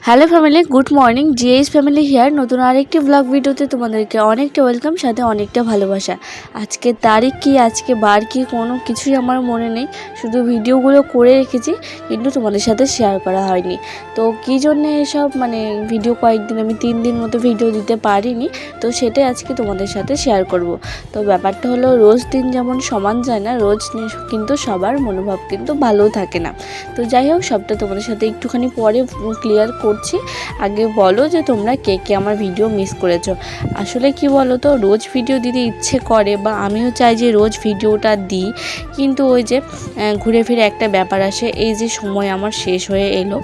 Hello family, good morning. GS family here. নতুন আরেকটি blog ভিডিওতে তোমাদেরকে অনেকটা ওয়েলকাম, সাথে অনেকটা ভালোবাসা। আজকে তারিখ কি, আজকে বার কি, কোনো কিছুই আমার মনে নেই। শুধু ভিডিওগুলো করে রেখেছি, কিন্তু তোমাদের সাথে শেয়ার করা হয়নি। তো কী জন্যে এসব ভিডিও কয়েকদিন আমি 3 দিন মতো ভিডিও দিতে পারিনি, তো সেটাই আজকে তোমাদের সাথে শেয়ার করব। তো ব্যাপারটা হলো, রোজ দিন যেমন সমান যায় না, রোজ কিন্তু সবার মনোভাব কিন্তু ভালোও থাকে না। তো যাই হোক, সবটা তোমাদের সাথে একটুখানি পরে ক্লিয়ার করছি। আগে বলো যে তোমরা কে কে আমার ভিডিও মিস করেছো। আসলে কি বলো তো, রোজ ভিডিও দিতে ইচ্ছে করে, বা আমিও চাই যে রোজ ভিডিওটা দিই, কিন্তু ওই যে ঘুরে ফিরে একটা ব্যাপার আসে। এই যে সময় আমার শেষ হয়ে এলো,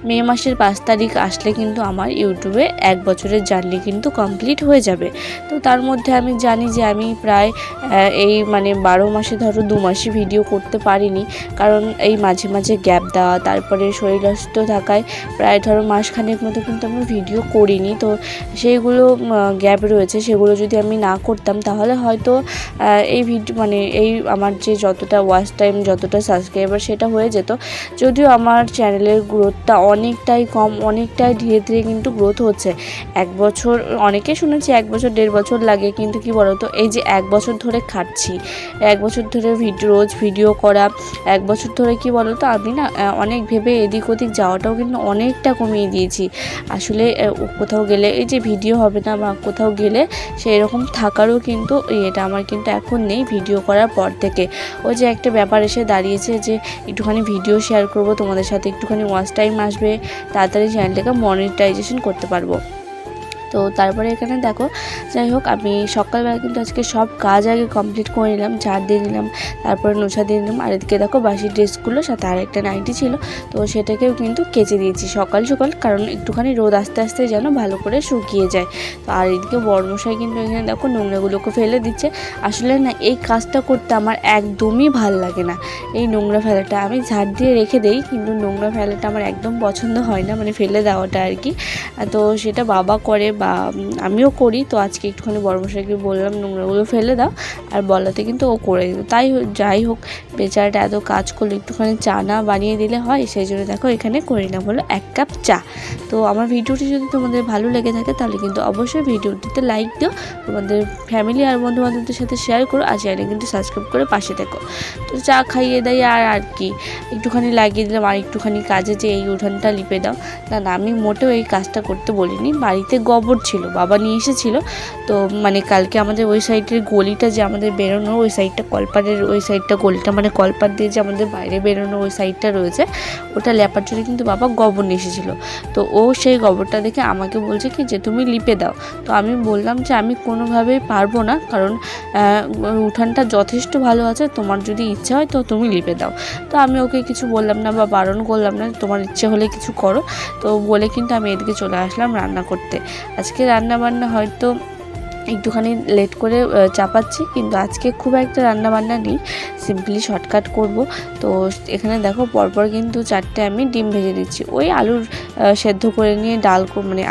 মে মাসের 5 তারিখ আসলে কিন্তু আমার ইউটিউবে 1 বছরের জার্নি কিন্তু কমপ্লিট হয়ে যাবে। তো তার মধ্যে আমি জানি যে আমি প্রায় এই 12 মাসে ধরো 2 মাসই ভিডিও করতে পারিনি, কারণ এই মাঝে মাঝে গ্যাপ দেওয়া, তারপরে শরীর অসুস্থ থাকায় প্রায় ধরো মাসখানেক মতো কিন্তু আমি ভিডিও করিনি। তো সেইগুলো গ্যাপ রয়েছে, সেগুলো যদি আমি না করতাম তাহলে হয়তো এই ভিডিও এই আমার যে যতটা ওয়াচ টাইম, যতটা সাবস্ক্রাইবার, সেটা হয়ে যেত। যদিও আমার চ্যানেলের গ্রোথটা অনেকটাই কম, অনেকটাই ধীরে ধীরে কিন্তু গ্রোথ হচ্ছে। 1 বছর, অনেকে শুনেছি 1 বছর 1.5 বছর লাগে, কিন্তু কি বলতো, এই যে 1 বছর ধরে খাটছি, 1 বছর ধরে রোজ ভিডিও করা, 1 বছর ধরে কি বলতো, আমি অনেক ভেবে এদিক ওদিক যাওয়াটাও কিন্তু অনেকটা কমিয়ে দিয়েছি। আসলে কোথাও গেলে এই যে ভিডিও হবে না, বা কোথাও গেলে সেই রকম থাকারও কিন্তু এটা আমার কিন্তু এখন নেই, ভিডিও করার পর থেকে। ওই যে একটা ব্যাপার এসে দাঁড়িয়েছে যে একটুখানি ভিডিও শেয়ার করব তোমাদের সাথে, একটুখানি ওয়াচ টাইম আসবে, তাড়াতাড়ি চ্যানেলটাকে মনিটাইজেশন করতে পারবো। তো তারপরে এখানে দেখো, যাই হোক, আমি সকালবেলা কিন্তু আজকে সব কাজ আগে কমপ্লিট করে নিলাম। ঝাড় দিয়ে নিলাম, তারপরে নোছা দিয়ে নিলাম, আর এদিকে দেখো বাসি ড্রেসগুলো, সাথে আরেকটা নাইটি ছিল, তো সেটাকেও কিন্তু কেচে দিয়েছি সকাল সকাল, কারণ একটুখানি রোদ আস্তে আস্তে যেন ভালো করে শুকিয়ে যায়। তো আর এদিকে বড়মশাই কিন্তু এখানে দেখো নোংরাগুলোকে ফেলে দিচ্ছে। আসলে এই কাজটা করতে আমার একদমই ভাল লাগে না, এই নোংরা ফেলাটা। আমি ঝাড় দিয়ে রেখে দেই, কিন্তু নোংরা ফেলাটা আমার একদম পছন্দ হয় না, ফেলে দেওয়াটা আর কি। তো সেটা বাবা করে বা আমিও করি। তো আজকে একটুখানি বড়মশাইকে বললাম নোংরাগুলো ফেলে দাও, আর বলাতে কিন্তু ও করে দিল। তাই যাই হোক, বেচারাটা এত কাজ করলে একটুখানি চা না বানিয়ে দিলে হয়, সেই জন্য দেখো এখানে করে না বলো 1 কাপ চা। তো আমার ভিডিওটি যদি তোমাদের ভালো লেগে থাকে, তাহলে কিন্তু অবশ্যই ভিডিওটিতে লাইক দিও, তোমাদের ফ্যামিলি আর বন্ধু বান্ধবদের সাথে শেয়ার করো, আর চ্যানেলে কিন্তু সাবস্ক্রাইব করে পাশে থেকো। তো চা খাইয়ে দেয়, আর কি একটুখানি লাগিয়ে দিলাম, আর একটুখানি কাজে যে এই উঠানটা লিপে দাও। না, আমি মোটেও এই কাজটা করতে বলিনি। বাড়িতে গোবর ছিল, বাবা নিয়ে এসেছিলো। তো কালকে আমাদের ওই সাইডের গলিটা, যে আমাদের বেরোনো ওই সাইডটা, কলপাড়ের ওই সাইডটা গলিটা, কলপাড় দিয়ে যে আমাদের বাইরে বেরোনো ওই সাইডটা রয়েছে, ওটা লেপার জন্য কিন্তু বাবা গোবর নিয়ে এসেছিলো। তো ও সেই গোবরটা দেখে আমাকে বলছে কি যে তুমি লিপে দাও। তো আমি বললাম যে আমি কোনোভাবেই পারবো না, কারণ উঠানটা যথেষ্ট ভালো আছে, তোমার যদি ইচ্ছা হয় তো তুমি লিপে দাও। তো আমি ওকে কিছু বললাম না বা বারণ করলাম না, তোমার ইচ্ছে হলে কিছু করো। তো বলে কিন্তু আমি এদিকে চলে আসলাম রান্না করতে। আজকে রান্না বান্না হয়তো একটুখানি লেট করে চাপাচ্ছি, কিন্তু আজকে খুব একটা রান্নাবান্না নেই, সিম্পলি শর্টকাট করব। তো এখানে দেখো পরপর কিন্তু 4টে আমি ডিম ভেজে দিচ্ছি। ওই আলুর সেদ্ধ করে নিয়ে ডাল,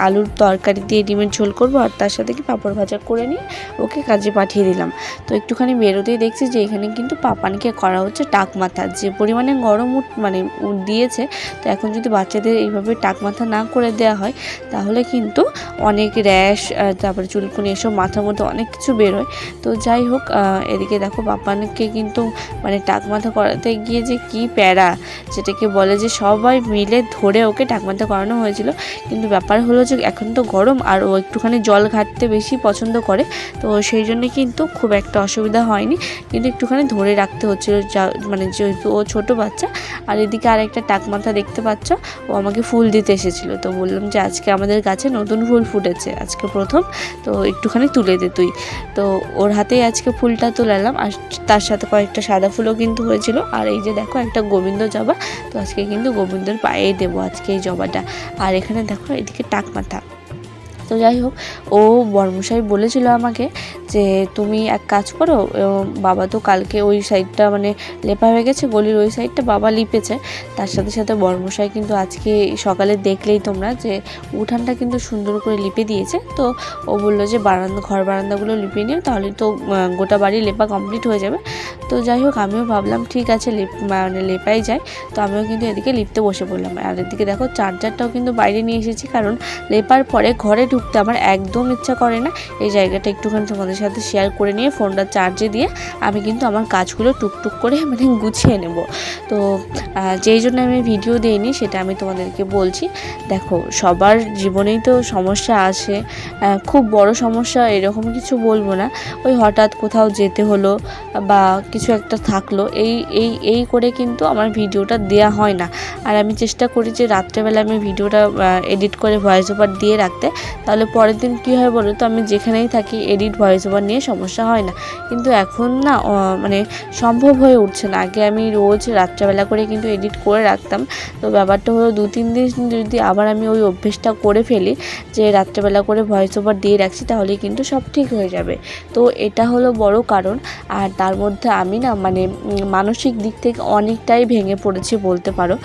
আলুর তরকারি দিয়ে ডিমের ঝোল করব, আর তার সাথে কি পাঁপড় ভাজা করে নিয়ে ওকে কাজে পাঠিয়ে দিলাম। তো একটুখানি বেরোতেই দেখছি যে এখানে কিন্তু পাপানকে করা হচ্ছে টাক মাথা। যে পরিমাণে গরম দিয়েছে, তো এখন যদি বাচ্চাদের এইভাবে টাক মাথা না করে দেওয়া হয়, তাহলে কিন্তু অনেক র্যাশ, তারপরে চুলকুনি, এসব মাথার মধ্যে অনেক কিছু বেরোয়। তো যাই হোক, এদিকে দেখো পাপানকে কিন্তু টাক মাথা করাতে গিয়ে যে কি প্যারা, যেটাকে বলে যে সবাই মিলে ধরে ওকে টাক মাথা করানো হয়েছিল। কিন্তু ব্যাপার হলো যে এখন তো গরম, আর ও একটুখানি জল ঘাটতে বেশি পছন্দ করে, তো সেই জন্যে কিন্তু খুব একটা অসুবিধা হয়নি, কিন্তু একটুখানি ধরে রাখতে হচ্ছিলো, যেহেতু ও ছোটো বাচ্চা। আর এদিকে আরেকটা টাক মাথা দেখতে পাচ্ছ, ও আমাকে ফুল দিতে এসেছিলো। তো বললাম যে আজকে আমাদের গাছে নতুন ফুল ফুটেছে, আজকে প্রথম, তো একটুখানি তুলে দে তুই। তো ওর হাতেই আজকে ফুলটা তুলালাম, আর তার সাথে কয়েকটা সাদা ফুলও কিন্তু হয়েছিল। আর এই যে দেখো একটা গোবিন্দ জবা, তো আজকে কিন্তু গোবিন্দর পায়ে দেবো আজকে এই জবাটা। আর এখানে দেখো এদিকে টাক মাথা। তো যাই হোক, ও বর্মশাই বলেছিল আমাকে যে তুমি এক কাজ করো, বাবা তো কালকে ওই সাইডটা মানে লেপা হয়ে গেছে, গলির ওই সাইডটা বাবা লিপেছে, তার সাথে সাথে বর্মশাই কিন্তু আজকে সকালে দেখলেই তোমরা যে উঠানটা কিন্তু সুন্দর করে লিপে দিয়েছে। তো ও বললো যে ঘর বারান্দাগুলো লিপে নিও, তাহলে তো গোটা বাড়ি লেপা কমপ্লিট হয়ে যাবে। তো যাই হোক আমিও ভাবলাম ঠিক আছে মানে লেপাই যায়। তো আমিও কিন্তু এদিকে লিপতে বসে পড়লাম। আর এদিকে দেখো চার্জারটাও কিন্তু বাইরে নিয়ে এসেছি, কারণ লেপার পরে ঘরে ঢুকতে আমার একদম ইচ্ছা করে না। এই জায়গাটা একটুখানি তোমাদের সাথে শেয়ার করে নিয়ে ফোনটা চার্জে দিয়ে আমি কিন্তু আমার কাজগুলো টুকটুক করে মানে গুছিয়ে নেব। তো যেই জন্য আমি ভিডিও দিইনি সেটা আমি তোমাদেরকে বলছি। দেখো সবার জীবনেই তো সমস্যা আসে, খুব বড় সমস্যা এরকম কিছু বলবো না, ওই হঠাৎ কোথাও যেতে হলো বা কিছু একটা থাকলো, এই করে কিন্তু আমার ভিডিওটা দেয়া হয় না। আর আমি চেষ্টা করি যে রাত্রেবেলা আমি ভিডিওটা এডিট করে ভয়েস ওভার দিয়ে রাখতে, তাহলে পরের দিন কী হয় বলো তো, আমি যেখানেই থাকি এডিট ভয়েস ওভার নিয়ে সমস্যা হয় না। কিন্তু এখন না মানে সম্ভব হয়ে উঠছে না। আগে আমি রোজ রাত্রেবেলা করে কিন্তু এডিট করে রাখতাম। তো ব্যাপারটা হলো 2-3 দিন যদি আবার আমি ওই অভ্যেসটা করে ফেলি যে রাত্রেবেলা করে ভয়েস ওভার দিয়ে রাখছি, তাহলে কিন্তু সব ঠিক হয়ে যাবে। তো এটা হলো বড় কারণ। আর তার মধ্যে আমি না মানে মানসিক দিক থেকে অনেকটাই ভেঙে পড়েছি বলতে পারো।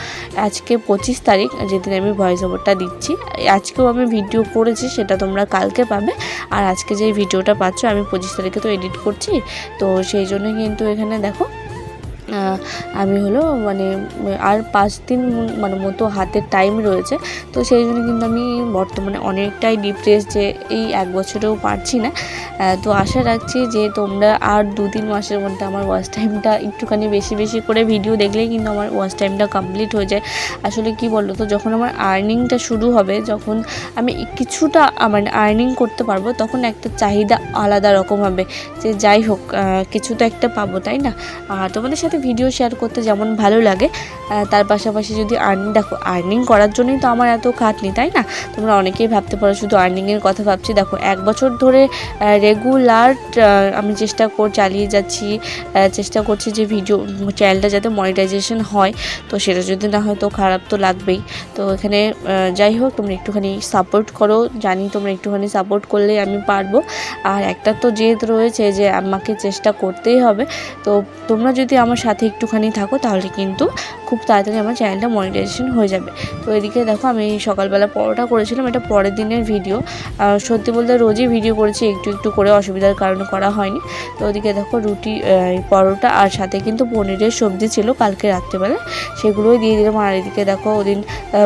আজকে 25 তারিখ, যেদিন আমি ভয়েস ওভারটা দিচ্ছি, আজকেও আমি ভিডিও করেছি, সেটা তোমরা কালকে পাবে। আর আজকে যে ভিডিওটা পাচ্ছ আমি 25 তারিখে তো এডিট করছি। তো সেই জন্য কিন্তু এখানে দেখো আমি হলো মানে আর 5 দিন মানে মতো হাতে টাইম রয়েছে। তো সেই জন্য কিন্তু আমি বর্তমানে অনেকটাই ডিপ্রেস যে এই 1 বছরেও পারছি না। তো আশা রাখছি যে তোমরা আর 2-3 মাসের মধ্যে আমার ওয়াচ টাইমটা একটুখানি বেশি বেশি করে ভিডিও দেখলেই কিন্তু আমার ওয়াচ টাইমটা কমপ্লিট হয়ে যায়। আসলে কি বলো তো, যখন আমার আর্নিংটা শুরু হবে, যখন আমি কিছুটা মানে আর্নিং করতে পারবো, তখন একটা চাহিদা আলাদা রকম হবে যে যাই হোক কিছু তো একটা পাবো, তাই না? আর তোমাদের সাথে ভিডিও শেয়ার করতে যেমন ভালো লাগে, তার পাশাপাশি যদি দেখো আর্নিং করার জন্যই তো আমার এত খাটনি, তাই না? তোমরা অনেকেই ভাবতে পারো শুধু আর্নিংয়ের কথা ভাবছি। দেখো 1 বছর ধরে রেগুলার আমি চালিয়ে যাচ্ছি, চেষ্টা করছি যে ভিডিও চ্যানেলটা যাতে মনিটাইজেশন হয়। তো সেটা যদি না হয় তো খারাপ তো লাগবেই। তো এখানে যাই হোক তোমরা একটুখানি সাপোর্ট করো, জানি তোমরা একটুখানি সাপোর্ট করলেই আমি পারবো। আর একটা তো জেদ রয়েছে যে আমাকে চেষ্টা করতেই হবে। তো তোমরা যদি আমার সাথে একটুখানি থাকো, তাহলে কিন্তু খুব তাড়াতাড়ি আমার চ্যানেলটা মনিটাইজেশন হয়ে যাবে। তো এদিকে দেখো আমি সকালবেলা পরোটা করেছিলাম, এটা পরের দিনের ভিডিও। সত্যি বলতে রোজই ভিডিও করেছি, একটু একটু করে, অসুবিধার কারণে করা হয়নি। তো ওদিকে দেখো রুটি, পরোটা আর সাথে কিন্তু পনিরের সবজি ছিল কালকে রাত্রেবেলা, সেগুলোই দিয়ে দিলাম। আর এদিকে দেখো ওদিন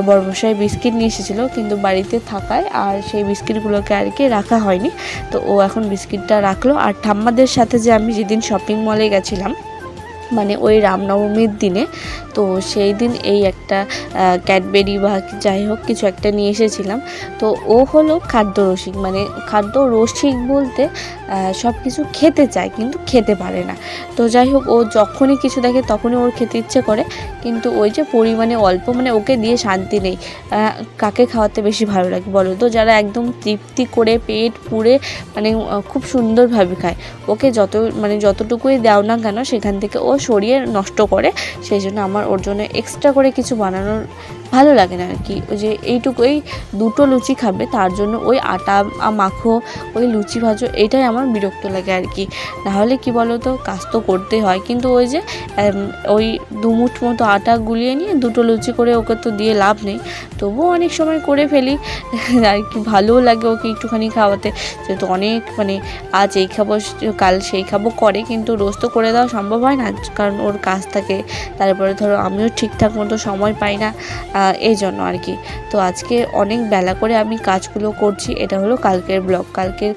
বড়মশাই বিস্কিট নিয়ে এসেছিলো, কিন্তু বাড়িতে থাকায় আর সেই বিস্কিটগুলোকে আর কি রাখা হয়নি। তো ও এখন বিস্কিটটা রাখলো। আর ঠাম্মাদের সাথে যে আমি যেদিন শপিং মলে গেছিলাম, মানে ওই রামনবমীর দিনে, তো সেই দিন এই একটা ক্যাডবেরি বা যাই হোক কিছু একটা নিয়ে এসেছিলাম। তো ও হলো খাদ্যরসিক, মানে খাদ্যরসিক বলতে সব কিছু খেতে চায় কিন্তু খেতে পারে না। তো যাই হোক ও যখনই কিছু দেখে তখনই ওর খেতে ইচ্ছে করে, কিন্তু ওই যে পরিমাণে অল্প, মানে ওকে দিয়ে শান্তি নেই। কাকে খাওয়াতে বেশি ভালো লাগে বলো তো? যারা একদম তৃপ্তি করে পেট পুরে মানে খুব সুন্দরভাবে খায়, ওকে যতটুকুই দাও না কেন সেখান থেকে ও সরিয়ে নষ্ট করে। সেই জন্য আমার ওর জন্য এক্সট্রা করে কিছু বানানোর ভালো লাগে না আর কি। ওই যে এইটুকুই 2টো লুচি খাবে, তার জন্য ওই আটা মাখো, ওই লুচি ভাজো, এটাই আমার বিরক্ত লাগে আর কি। নাহলে কি বলো তো, কাজ তো করতে হয়, কিন্তু ওই যে ওই 2 মুঠ মতো আটা গুলিয়ে নিয়ে 2টো লুচি করে ওকে তো দিয়ে লাভ নেই। তবুও অনেক সময় করে ফেলি আর কি, ভালোও লাগে ওকে একটুখানি খাওয়াতে। যেহেতু অনেক মানে আজ এই খাবো কাল সেই খাবো করে, কিন্তু রোজ তো করে দেওয়া সম্ভব হয় না, কারণ ওর কাজ থাকে। তারপরে ধরো আমিও ঠিকঠাক মতো সময় পাই না, এই জন্য আর কি। তো আজকে অনেক বেলা করে আমি কাজগুলো করছি। এটা হলো কালকের ব্লগ। কালকের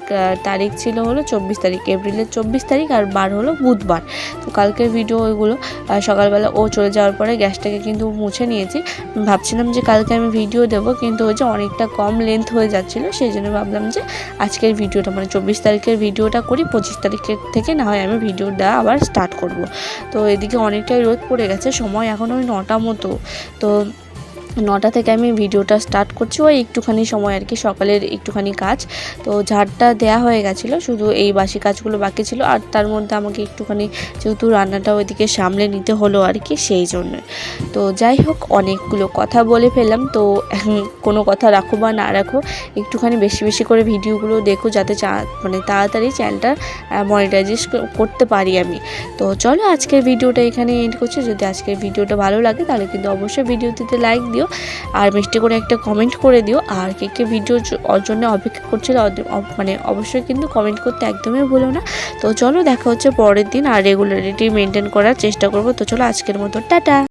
তারিখ ছিল হলো 24 তারিখ, এপ্রিলের 24 তারিখ, আর বার হলো বুধবার। তো কালকের ভিডিও ওইগুলো সকালবেলা ও চলে যাওয়ার পরে গ্যাসটাকে কিন্তু মুছে নিয়েছি। ভাবছিলাম যে কালকে আমি ভিডিও দেবো, কিন্তু ওই যে অনেকটা কম লেন্থ হয়ে যাচ্ছিলো, সেই জন্য ভাবলাম যে আজকের ভিডিওটা মানে 24 তারিখের ভিডিওটা করি, 25 তারিখের থেকে না হয় আমি ভিডিও দেওয়া আবার স্টার্ট করব। তো এদিকে অনেকটাই রোদ পড়ে গেছে, সময় এখন ওই 9টা মতো। তো 9টা থেকে আমি ভিডিওটা স্টার্ট করছি, ওই একটুখানি সময় আর কি, সকালের একটুখানি কাজ। তো ঝাড়টা দেয়া হয়ে গেছিলো, শুধু এই বাসি কাজগুলো বাকি ছিল। আর তার মধ্যে আমাকে একটুখানি যেহেতু রান্নাটা ওইদিকে সামলে নিতে হলো আর কি, সেই জন্য। তো যাই হোক, অনেকগুলো কথা বলে ফেললাম। তো কোনো কথা রাখো বা না রাখো, একটুখানি বেশি বেশি করে ভিডিওগুলো দেখো, যাতে মানে তাড়াতাড়ি চ্যানেলটা মনিটাইজ করতে পারি আমি। তো চলো আজকের ভিডিওটা এখানে এন্ড করছি। যদি আজকের ভিডিওটা ভালো লাগে তাহলে কিন্তু অবশ্যই ভিডিওটিতে লাইক দিও, আর মিষ্টি করে একটা কমেন্ট করে দিও। আর কে ভিডিওর জন্য অপেক্ষা করছিল মানে অবশ্যই কিন্তু কমেন্ট করতে একদমই ভুলো না। তো চলো দেখা হচ্ছে পরের দিন, আর রেগুলারিটি মেনটেন করার চেষ্টা করবো। তো চলো আজকের মতো টাটা।